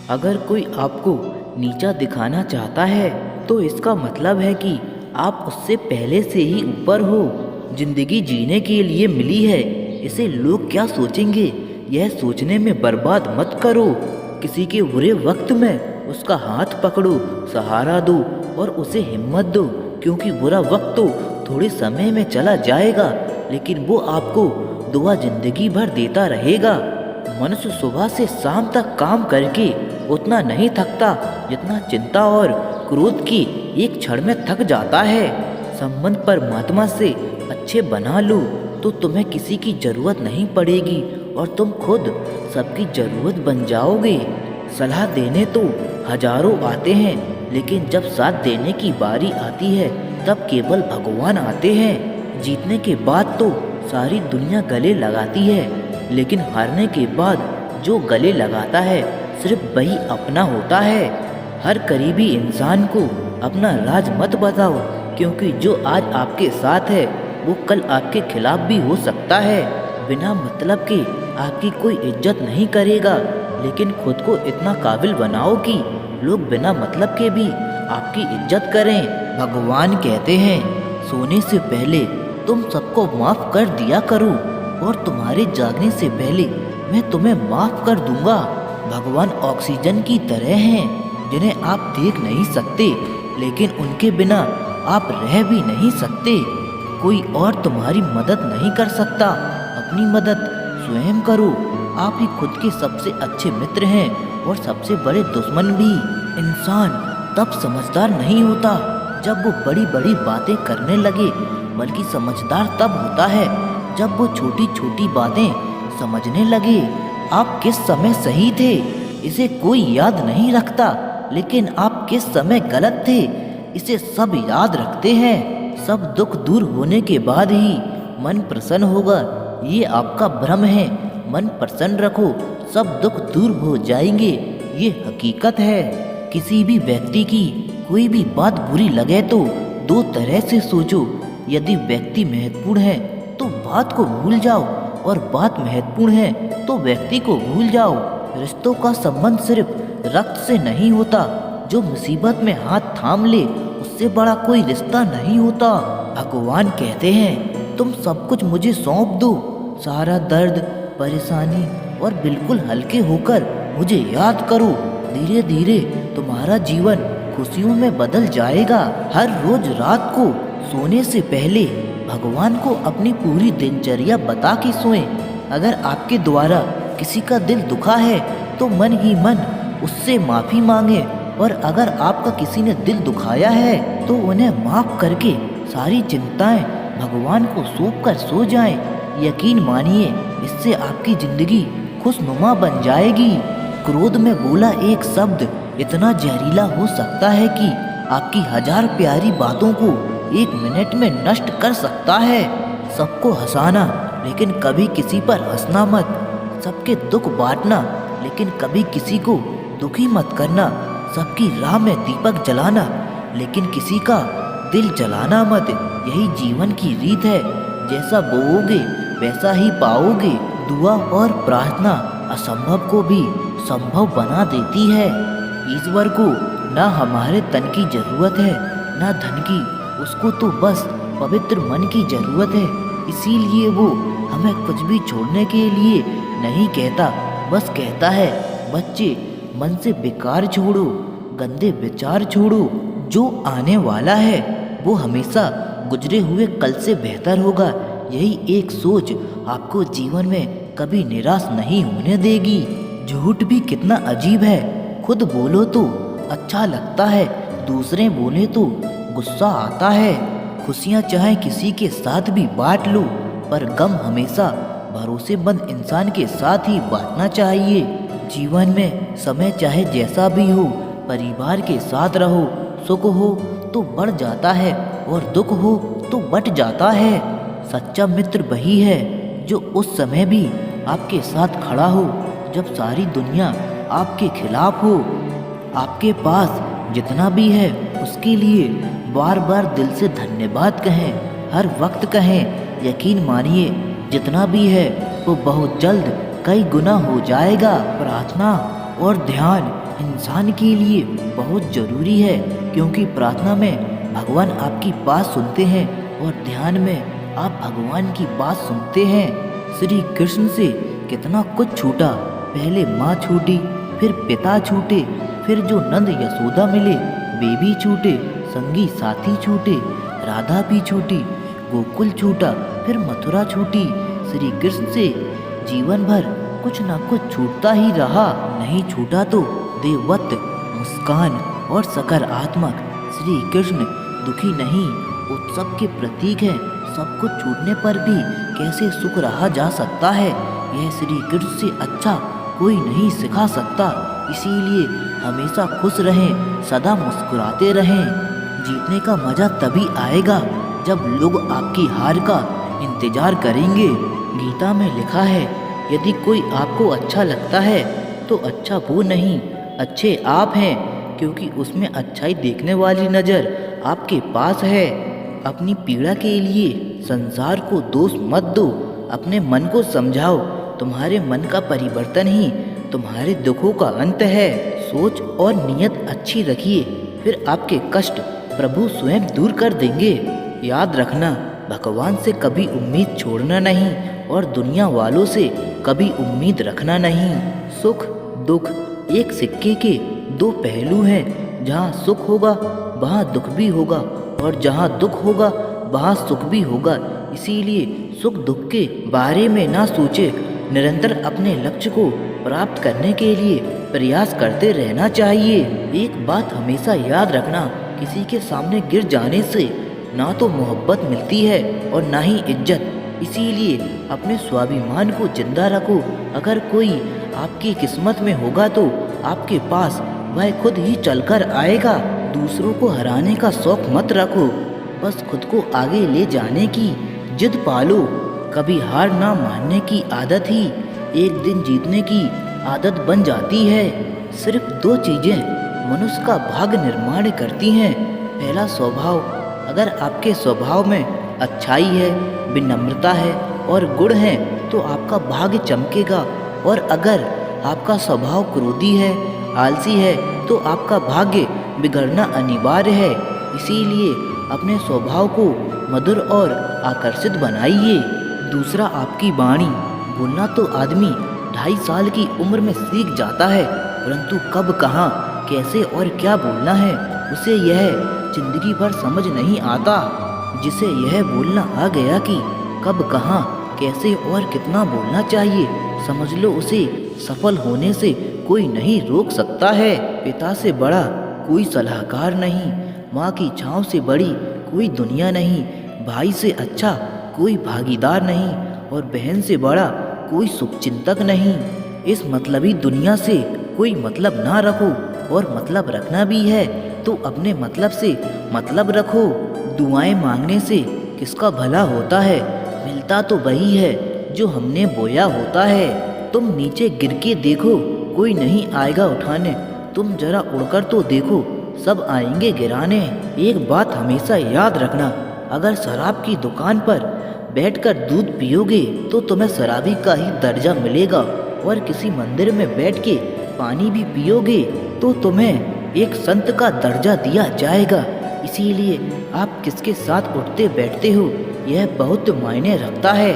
अगर कोई आपको नीचा दिखाना चाहता है तो इसका मतलब है कि आप उससे पहले से ही ऊपर हो। जिंदगी जीने के लिए मिली है, इसे लोग क्या सोचेंगे यह सोचने में बर्बाद मत करो। किसी के बुरे वक्त में उसका हाथ पकड़ो, सहारा दो और उसे हिम्मत दो, क्योंकि बुरा वक्त तो थोड़े समय में चला जाएगा, लेकिन वो आपको दुआ जिंदगी भर देता रहेगा। मनुष्य सुबह से शाम तक काम करके उतना नहीं थकता जितना चिंता और क्रोध की एक क्षण में थक जाता है। संबंध परमात्मा से अच्छे बना लो तो तुम्हें किसी की जरूरत नहीं पड़ेगी और तुम खुद सबकी जरूरत बन जाओगे। सलाह देने तो हजारों आते हैं, लेकिन जब साथ देने की बारी आती है तब केवल भगवान आते हैं। जीतने के बाद तो सारी दुनिया गले लगाती है, लेकिन हारने के बाद जो गले लगाता है सिर्फ वही अपना होता है। हर करीबी इंसान को अपना राज मत बताओ, क्योंकि जो आज आपके साथ है वो कल आपके खिलाफ भी हो सकता है। बिना मतलब के आपकी कोई इज्जत नहीं करेगा, लेकिन खुद को इतना काबिल बनाओ कि लोग बिना मतलब के भी आपकी इज्जत करें। भगवान कहते हैं, सोने से पहले तुम सबको माफ कर दिया करो और तुम्हारे जागने से पहले मैं तुम्हें माफ कर दूंगा। भगवान ऑक्सीजन की तरह हैं, जिन्हें आप देख नहीं सकते, लेकिन उनके बिना आप रह भी नहीं सकते। कोई और तुम्हारी मदद नहीं कर सकता, अपनी मदद स्वयं करो। आप ही खुद के सबसे अच्छे मित्र हैं और सबसे बड़े दुश्मन भी। इंसान तब समझदार नहीं होता जब वो बड़ी बड़ी बातें करने लगे, बल्कि समझदार तब होता है जब वो छोटी छोटी बातें समझने लगे। आप किस समय सही थे इसे कोई याद नहीं रखता, लेकिन आप किस समय गलत थे इसे सब याद रखते हैं। सब दुख दूर होने के बाद ही मन प्रसन्न होगा, ये आपका भ्रम है। मन प्रसन्न रखो, सब दुख दूर हो जाएंगे, ये हकीकत है। किसी भी व्यक्ति की कोई भी बात बुरी लगे तो दो तरह से सोचो। यदि व्यक्ति महत्वपूर्ण है तो बात को भूल जाओ, और बात महत्वपूर्ण है तो व्यक्ति को भूल जाओ। रिश्तों का संबंध सिर्फ रक्त से नहीं होता, जो मुसीबत में हाथ थाम ले उससे बड़ा कोई रिश्ता नहीं होता। भगवान कहते हैं, तुम सब कुछ मुझे सौंप दो, सारा दर्द परेशानी, और बिल्कुल हल्के होकर मुझे याद करो। धीरे धीरे तुम्हारा जीवन खुशियों में बदल जाएगा। हर रोज रात को सोने से पहले भगवान को अपनी पूरी दिनचर्या बता के सोएं। अगर आपके द्वारा किसी का दिल दुखा है तो मन ही मन उससे माफ़ी मांगे, और अगर आपका किसी ने दिल दुखाया है तो उन्हें माफ़ करके सारी चिंताएं भगवान को सौंप कर सो जाएं। यकीन मानिए, इससे आपकी ज़िंदगी खुशनुमा बन जाएगी। क्रोध में बोला एक शब्द इतना जहरीला हो सकता है कि आपकी हजार प्यारी बातों को एक मिनट में नष्ट कर सकता है। सबको हंसाना, लेकिन कभी किसी पर हंसना मत। सबके दुख बांटना, लेकिन कभी किसी को दुखी मत करना। सबकी राह में दीपक जलाना, लेकिन किसी का दिल जलाना मत। यही जीवन की रीत है, जैसा बोओगे वैसा ही पाओगे। दुआ और प्रार्थना असंभव को भी संभव बना देती है। ईश्वर को ना हमारे तन की जरूरत है ना धन की, उसको तो बस पवित्र मन की जरूरत है। इसीलिए वो हमें कुछ भी छोड़ने के लिए नहीं कहता, बस कहता है, बच्चे मन से बेकार छोड़ो, गंदे विचार छोड़ो। जो आने वाला है वो हमेशा गुजरे हुए कल से बेहतर होगा। यही एक सोच आपको जीवन में कभी निराश नहीं होने देगी। झूठ भी कितना अजीब है, खुद बोलो तो अच्छा लगता है, दूसरे बोले तो गुस्सा आता है। खुशियाँ चाहे किसी के साथ भी बांट लो, पर गम हमेशा भरोसेमंद इंसान के साथ ही बांटना चाहिए। जीवन में समय चाहे जैसा भी हो, परिवार के साथ रहो। सुख हो तो बढ़ जाता है और दुख हो तो बट जाता है। सच्चा मित्र वही है जो उस समय भी आपके साथ खड़ा हो जब सारी दुनिया आपके खिलाफ हो। आपके पास जितना भी है उसके लिए बार बार दिल से धन्यवाद कहें, हर वक्त कहें। यकीन मानिए, जितना भी है वो बहुत जल्द कई गुना हो जाएगा। प्रार्थना और ध्यान इंसान के लिए बहुत ज़रूरी है, क्योंकि प्रार्थना में भगवान आपकी बात सुनते हैं और ध्यान में आप भगवान की बात सुनते हैं। श्री कृष्ण से कितना कुछ छूटा, पहले माँ छूटी, फिर पिता छूटे, फिर जो नंद यशोदा मिले वे भी छूटे, संगी साथी छूटे, राधा भी छूटी, गोकुल छूटा, फिर मथुरा छूटी। श्री कृष्ण से जीवन भर कुछ ना कुछ छूटता ही रहा। नहीं छूटा तो देववत, मुस्कान और सकारात्मक। श्री कृष्ण दुखी नहीं, उत्सव के प्रतीक है। सब कुछ छूटने पर भी कैसे सुख रहा जा सकता है, यह श्री कृष्ण से अच्छा कोई नहीं सिखा सकता। इसीलिए हमेशा खुश रहें, सदा मुस्कुराते रहें। जीतने का मजा तभी आएगा जब लोग आपकी हार का इंतजार करेंगे। गीता में लिखा है, यदि कोई आपको अच्छा लगता है तो अच्छा वो नहीं, अच्छे आप हैं, क्योंकि उसमें अच्छाई देखने वाली नज़र आपके पास है। अपनी पीड़ा के लिए संसार को दोष मत दो, अपने मन को समझाओ। तुम्हारे मन का परिवर्तन ही तुम्हारे दुखों का अंत है। सोच और नियत अच्छी रखिए, फिर आपके कष्ट प्रभु स्वयं दूर कर देंगे। याद रखना, भगवान से कभी उम्मीद छोड़ना नहीं और दुनिया वालों से कभी उम्मीद रखना नहीं। सुख दुख एक सिक्के के दो पहलू हैं। जहाँ सुख होगा वहाँ दुख भी होगा, और जहाँ दुख होगा वहाँ सुख भी होगा। इसीलिए सुख दुख के बारे में ना सोचे, निरंतर अपने लक्ष्य को प्राप्त करने के लिए प्रयास करते रहना चाहिए। एक बात हमेशा याद रखना, किसी के सामने गिर जाने से ना तो मोहब्बत मिलती है और ना ही इज्जत। इसीलिए अपने स्वाभिमान को जिंदा रखो। अगर कोई आपकी किस्मत में होगा तो आपके पास वह खुद ही चलकर आएगा। दूसरों को हराने का शौक मत रखो, बस खुद को आगे ले जाने की जिद पालो। कभी हार ना मानने की आदत ही एक दिन जीतने की आदत बन जाती है। सिर्फ दो चीज़ें मनुष्य का भाग्य निर्माण करती हैं। पहला स्वभाव, अगर आपके स्वभाव में अच्छाई है, विनम्रता है और गुण है तो आपका भाग्य चमकेगा। और अगर आपका स्वभाव क्रोधी है, आलसी है तो आपका भाग्य बिगड़ना अनिवार्य है। इसीलिए अपने स्वभाव को मधुर और आकर्षित बनाइए। दूसरा, आपकी वाणी। बोलना तो आदमी 2.5 साल की उम्र में सीख जाता है, परंतु कब कहाँ कैसे और क्या बोलना है उसे यह जिंदगी भर समझ नहीं आता। जिसे यह बोलना आ गया कि कब कहाँ कैसे और कितना बोलना चाहिए, समझ लो उसे सफल होने से कोई नहीं रोक सकता है। पिता से बड़ा कोई सलाहकार नहीं, माँ की छाँव से बड़ी कोई दुनिया नहीं, भाई से अच्छा कोई भागीदार नहीं और बहन से बड़ा कोई शुभचिंतक नहीं। इस मतलबी दुनिया से कोई मतलब ना रखो, और मतलब रखना भी है तो अपने मतलब से मतलब रखो। दुआएं मांगने से किसका भला होता है, मिलता तो वही है जो हमने बोया होता है। तुम नीचे गिर के देखो, कोई नहीं आएगा उठाने। तुम जरा उड़कर तो देखो, सब आएंगे गिराने। एक बात हमेशा याद रखना, अगर शराब की दुकान पर बैठकर दूध पियोगे तो तुम्हें शराबी का ही दर्जा मिलेगा, और किसी मंदिर में बैठ के पानी भी पियोगे तो तुम्हें एक संत का दर्जा दिया जाएगा। इसीलिए आप किसके साथ उठते बैठते हो यह बहुत मायने रखता है।